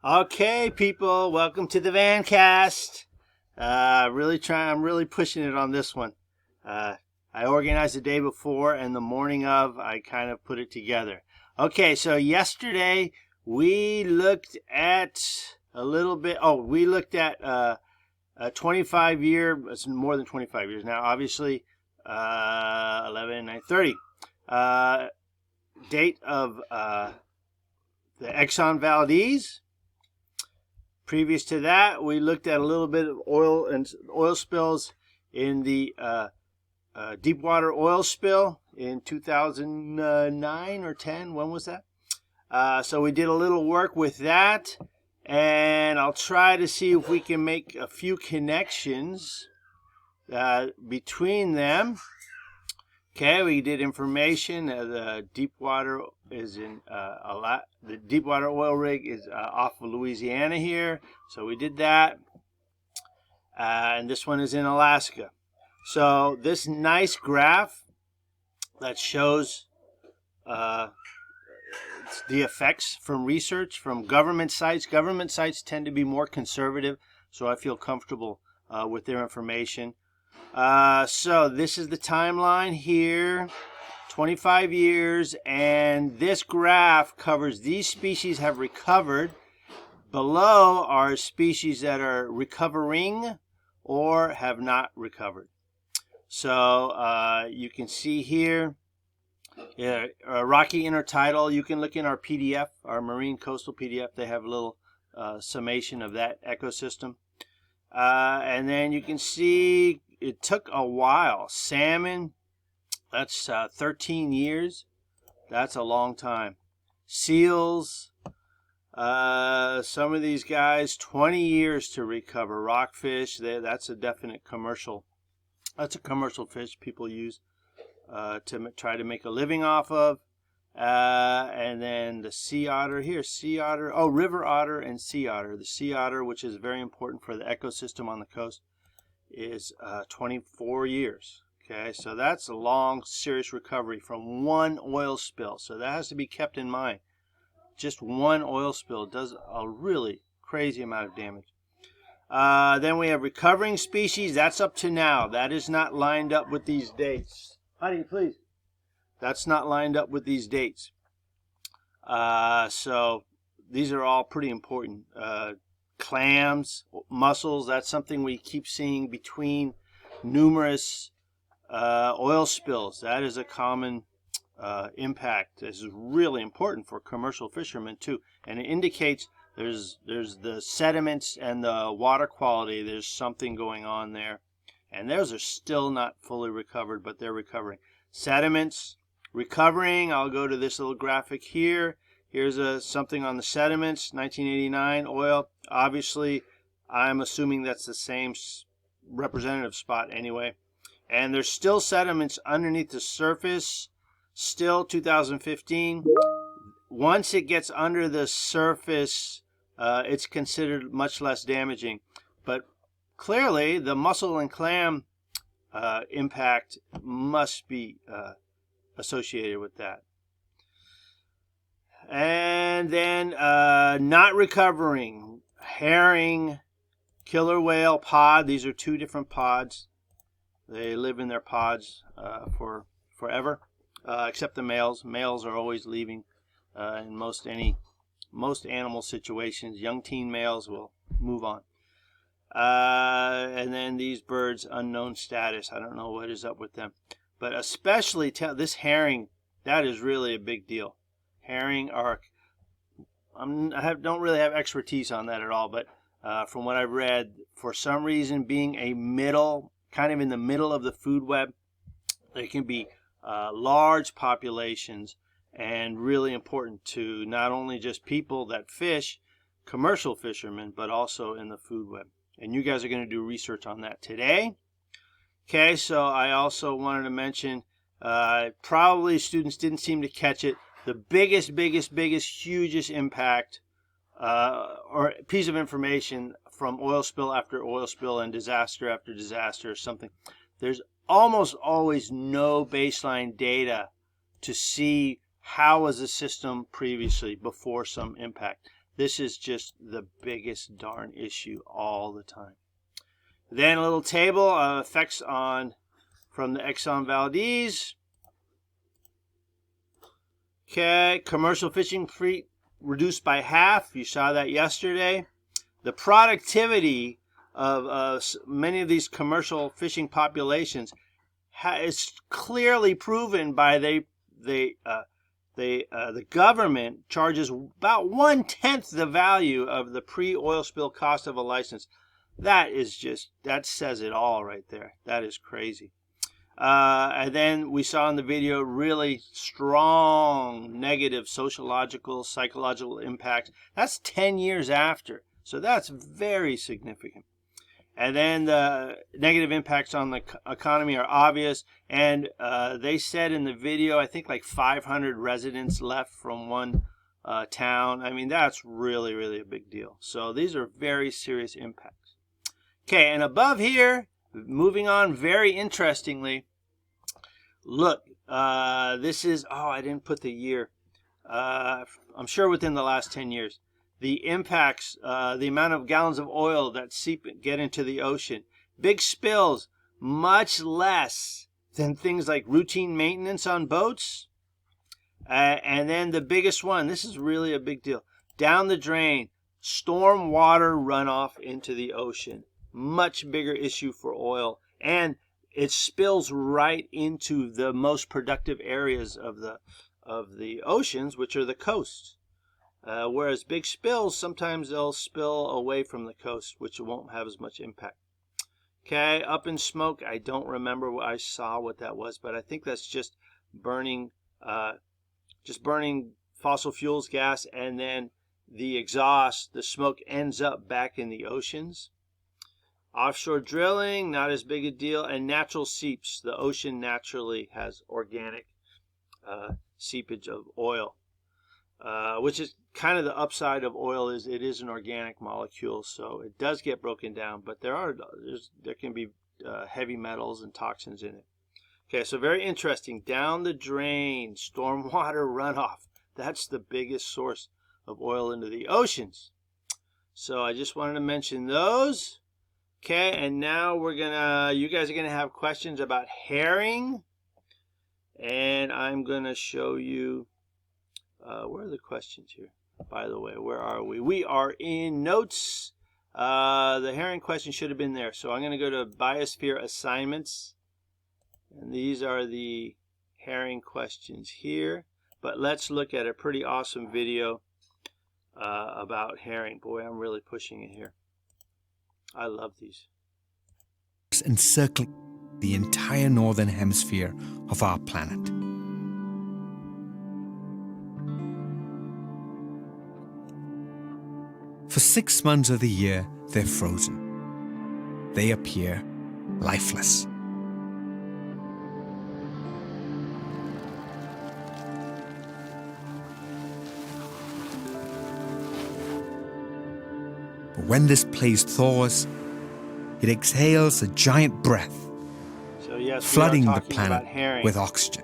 Okay, people, welcome to the Vancast. I'm really pushing it on this one. I organized the day before, and the morning of, I kind of put it together. Okay, so yesterday we looked at a little bit. We looked at a 25-year. It's more than 25 years now, obviously. 11, 9, 30. Date of the Exxon Valdez. Previous to that, we looked at a little bit of oil spills in the Deepwater oil spill in 2009 or 10. When was that? So we did a little work with that, and I'll try to see if we can make a few connections between them. Okay, we did information. The Deepwater is in the Deepwater oil rig is off of Louisiana here, so we did that. And this one is in Alaska. So this nice graph that shows the effects from research from government sites. Government sites tend to be more conservative, so I feel comfortable with their information. So this is the timeline here, 25 years, and this graph covers these species have recovered. Below are species that are recovering or have not recovered. So you can see here, Rocky Intertidal. You can look in our PDF, our Marine Coastal PDF. They have a little summation of that ecosystem. And then you can see it took a while. Salmon, that's 13 years. That's a long time. Seals, some of these guys, 20 years to recover. Rockfish, that's a definite commercial. That's a commercial fish people use to try to make a living off of. And then the sea otter here, river otter and sea otter. The sea otter, which is very important for the ecosystem on the coast, is 24 years. Okay, so that's a long, serious recovery from one oil spill. So that has to be kept in mind. Just one oil spill does a really crazy amount of damage. Then we have recovering species. That's up to now. That is not lined up with these dates. Honey, please. That's not lined up with these dates. So these are all pretty important. Clams, mussels, that's something we keep seeing between numerous oil spills. That is a common impact. This is really important for commercial fishermen too. And it indicates there's the sediments and the water quality. There's something going on there. And those are still not fully recovered, but they're recovering. Sediments, recovering. I'll go to this little graphic here. Here's something on the sediments, 1989 oil. Obviously, I'm assuming that's the same representative spot anyway. And there's still sediments underneath the surface, still 2015. Once it gets under the surface, it's considered much less damaging. But clearly, the mussel and clam impact must be associated with that. And then not recovering, herring, killer whale, pod. These are two different pods. They live in their pods for forever, except the males. Males are always leaving in most animal situations. Young teen males will move on. And then these birds, unknown status. I don't know what is up with them. But especially this herring, that is really a big deal. Herring are, don't really have expertise on that at all, but from what I've read, for some reason, being kind of in the middle of the food web, there can be large populations and really important to not only just people that fish, commercial fishermen, but also in the food web. And you guys are going to do research on that today. Okay, so I also wanted to mention, probably students didn't seem to catch it, the biggest, hugest impact or piece of information from oil spill after oil spill and disaster after disaster or something. There's almost always no baseline data to see how was the system previously before some impact. This is just the biggest darn issue all the time. Then a little table of effects from the Exxon Valdez. Okay, commercial fishing fleet reduced by half. You saw that yesterday. The productivity of many of these commercial fishing populations is clearly proven by the government charges about 1/10 the value of the pre-oil spill cost of a license. That says it all right there. That is crazy. And then we saw in the video really strong negative sociological, psychological impact. That's 10 years after. So that's very significant. And then the negative impacts on the economy are obvious. And they said in the video, I think like 500 residents left from one town. I mean, that's really, really a big deal. So these are very serious impacts. Okay, and above here, moving on very interestingly, look, this is, I didn't put the year. I'm sure within the last 10 years. The impacts, the amount of gallons of oil that get into the ocean. Big spills, much less than things like routine maintenance on boats. And then the biggest one, this is really a big deal. Down the drain, storm water runoff into the ocean. Much bigger issue for oil. And it spills right into the most productive areas of the oceans, which are the coasts. Whereas big spills, sometimes they'll spill away from the coast, which won't have as much impact. Okay, up in smoke, I don't remember what I saw what that was, but I think that's just burning fossil fuels gas, and then the exhaust, the smoke ends up back in the oceans. Offshore drilling, not as big a deal, and natural seeps. The ocean naturally has organic seepage of oil, which is kind of the upside of oil, is it is an organic molecule, so it does get broken down, but there can be heavy metals and toxins in it. Okay, so very interesting. Down the drain, stormwater runoff. That's the biggest source of oil into the oceans. So I just wanted to mention those. Okay, and now you guys are gonna have questions about herring, and I'm gonna show you, where are the questions here? By the way, where are we? We are in notes. The herring question should have been there. So I'm gonna go to Biosphere assignments, and these are the herring questions here. But let's look at a pretty awesome video about herring. Boy, I'm really pushing it here. I love these. Encircling the entire northern hemisphere of our planet. For 6 months of the year, they're frozen. They appear lifeless. But when this place thaws, it exhales a giant breath, So yes, flooding we are the talking about planet herring. with oxygen.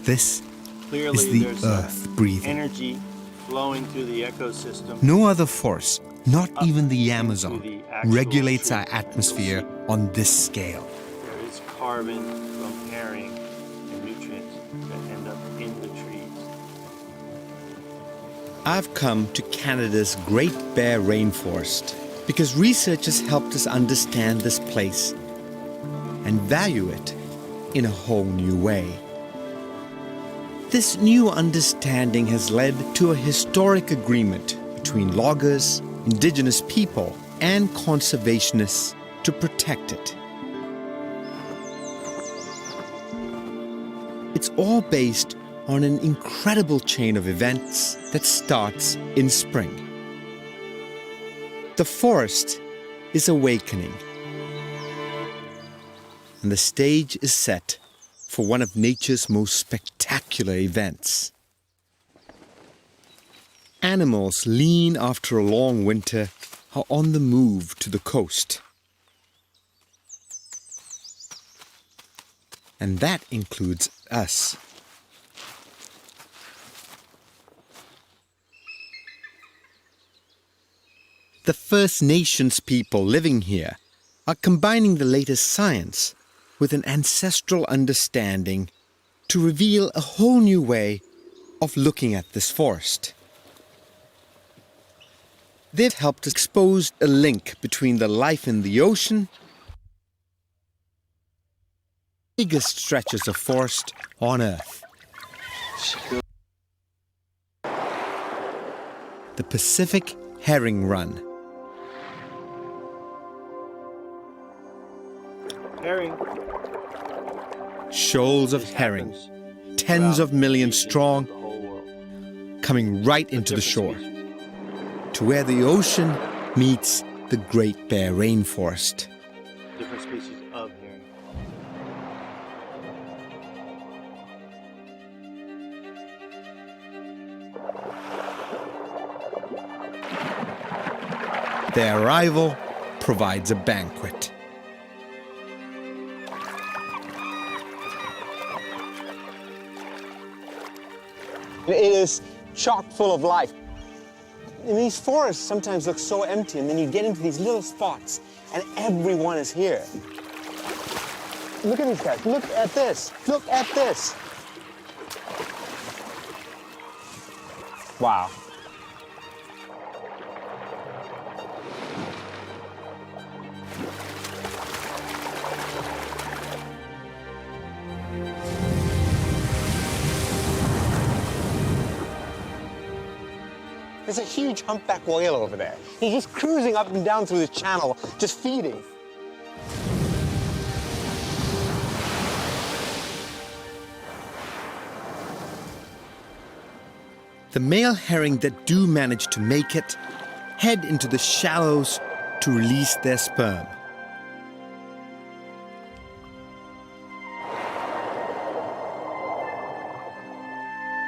This Clearly, is the there's Earth breathing. energy flowing through the ecosystem. No other force, not Up even the into Amazon, the actual regulates tree. our atmosphere on this scale. There is carbon from herring and nutrients that end up in the trees. I've come to Canada's Great Bear Rainforest because researchers helped us understand this place and value it in a whole new way. This new understanding has led to a historic agreement between loggers, Indigenous people, and conservationists to protect it. It's all based on an incredible chain of events that starts in spring. The forest is awakening, and the stage is set for one of nature's most spectacular events. Animals lean after a long winter are on the move to the coast. And that includes us. The First Nations people living here are combining the latest science with an ancestral understanding to reveal a whole new way of looking at this forest. They've helped expose a link between the life in the ocean, biggest stretches of forest on Earth. The Pacific Herring Run. Herring. Shoals of This herring, happens tens of throughout millions the strong, whole world. coming right into the shore, Different species. to where the ocean meets the Great Bear Rainforest. Different species of herring. Their arrival provides a banquet. It is chock full of life. And these forests sometimes look so empty, and then you get into these little spots, and everyone is here. Look at these guys. Look at this. Look at this. Wow. There's a huge humpback whale over there. He's just cruising up and down through the channel, just feeding. The male herring that do manage to make it head into the shallows to release their sperm.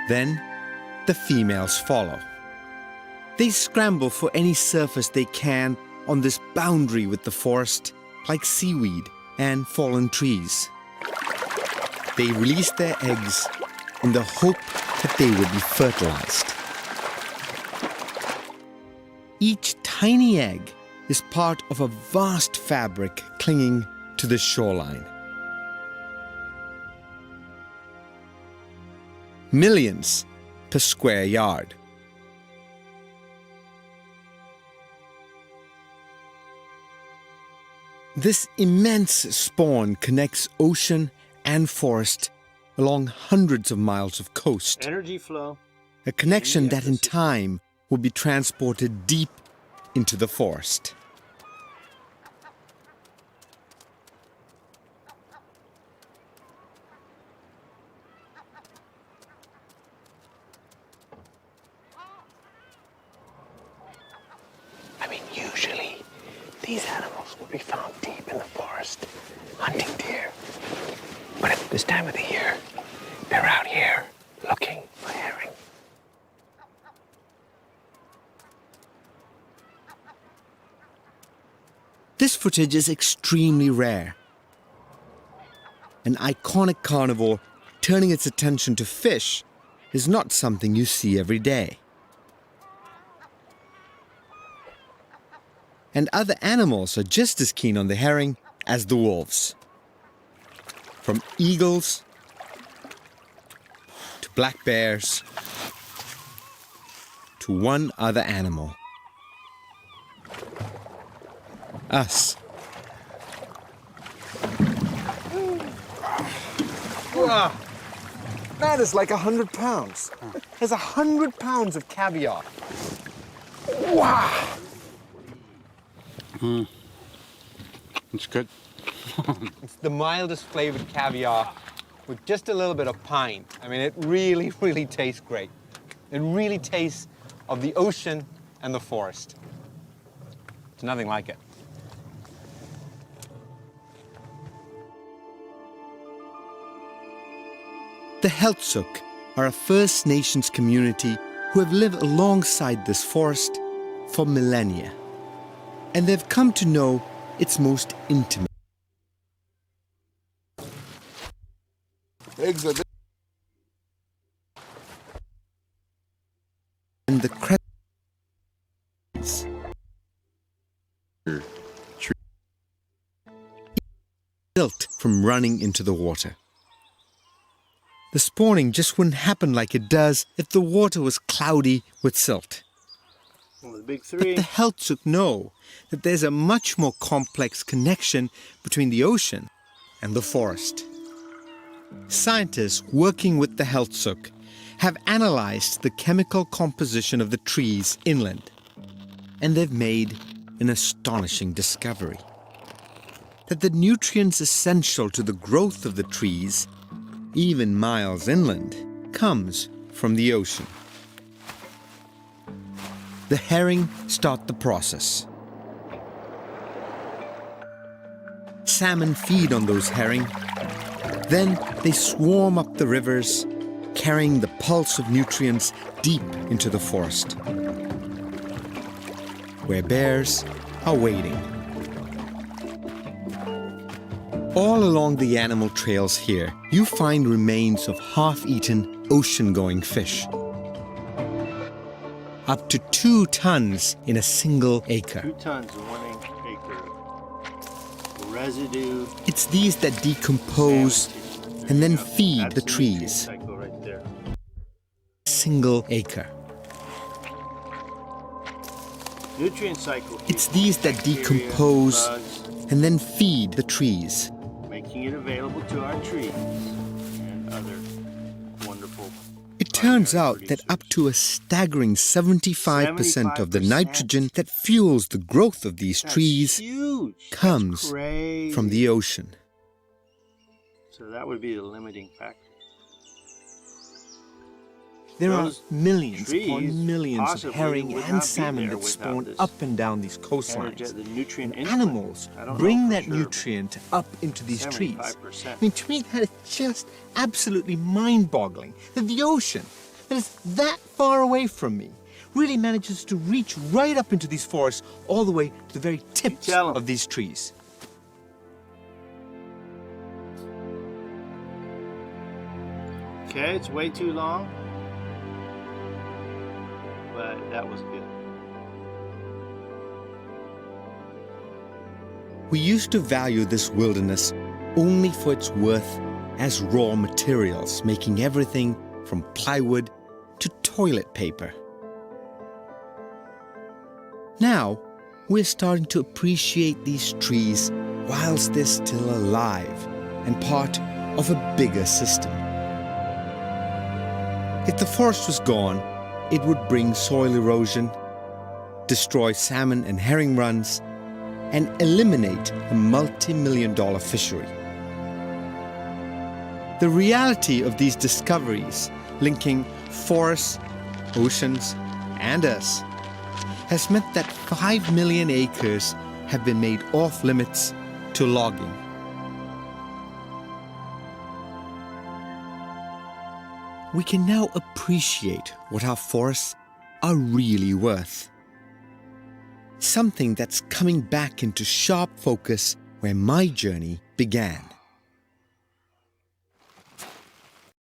Then the females follow. They scramble for any surface they can on this boundary with the forest, like seaweed and fallen trees. They release their eggs in the hope that they would be fertilized. Each tiny egg is part of a vast fabric clinging to the shoreline. Millions per square yard. This immense spawn connects ocean and forest along hundreds of miles of coast. Energy flow. A connection that in time will be transported deep into the forest. I mean, usually these animals would be found deep in the forest, hunting deer. But at this time of the year, they're out here looking for herring. This footage is extremely rare. An iconic carnivore turning its attention to fish is not something you see every day. And other animals are just as keen on the herring as the wolves. From eagles to black bears to one other animal. Us. Wow. That is like 100 pounds. There's 100 pounds of caviar. Wow. It's good. It's the mildest flavored caviar with just a little bit of pine. I mean, it really, really tastes great. It really tastes of the ocean and the forest. It's nothing like it. The Heiltsuk are a First Nations community who have lived alongside this forest for millennia. And they've come to know its most intimate. And the crescents. from running into the water. The spawning just wouldn't happen like it does if the water was cloudy with silt. One of the big But three. the Heiltsuk know that there's a much more complex connection between the ocean and the forest. Scientists working with the Heiltsuk have analyzed the chemical composition of the trees inland, and they've made an astonishing discovery. That the nutrients essential to the growth of the trees, even miles inland, comes from the ocean. The herring start the process. Salmon feed on those herring. Then they swarm up the rivers, carrying the pulse of nutrients deep into the forest, where bears are waiting. All along the animal trails here, you find remains of half-eaten ocean-going fish. Up to 2 tons in a single acre. 2 tons in 1 acre. Residue. It's these that decompose and then feed That's the nutrient trees. cycle right there. Single acre. Nutrient cycle. It's these that Bacteria, decompose bugs, and then feed the trees. making it available to our trees and other wonderful. It turns primary out that up producers. to a staggering 75% of the 75%. nitrogen that fuels the growth of these That's trees huge. That's comes crazy. from the ocean. So that would be the limiting factor. There are Those millions trees upon millions of possibly herring would and not be salmon there that without spawn this up and down these Energy, coastlines. the nutrient And input. animals I don't know bring for that sure. nutrient up into these trees. 75%. I mean, to me, that is just absolutely mind-boggling. That the ocean, that is that far away from me, really manages to reach right up into these forests, all the way to the very tips tell 'em. of these trees. Okay, it's way too long, but that was good. We used to value this wilderness only for its worth as raw materials, making everything from plywood to toilet paper. Now, we're starting to appreciate these trees whilst they're still alive and part of a bigger system. If the forest was gone, it would bring soil erosion, destroy salmon and herring runs, and eliminate a multi-million-dollar fishery. The reality of these discoveries, linking forests, oceans, and us, has meant that 5 million acres have been made off-limits to logging. We can now appreciate what our forests are really worth. Something that's coming back into sharp focus where my journey began.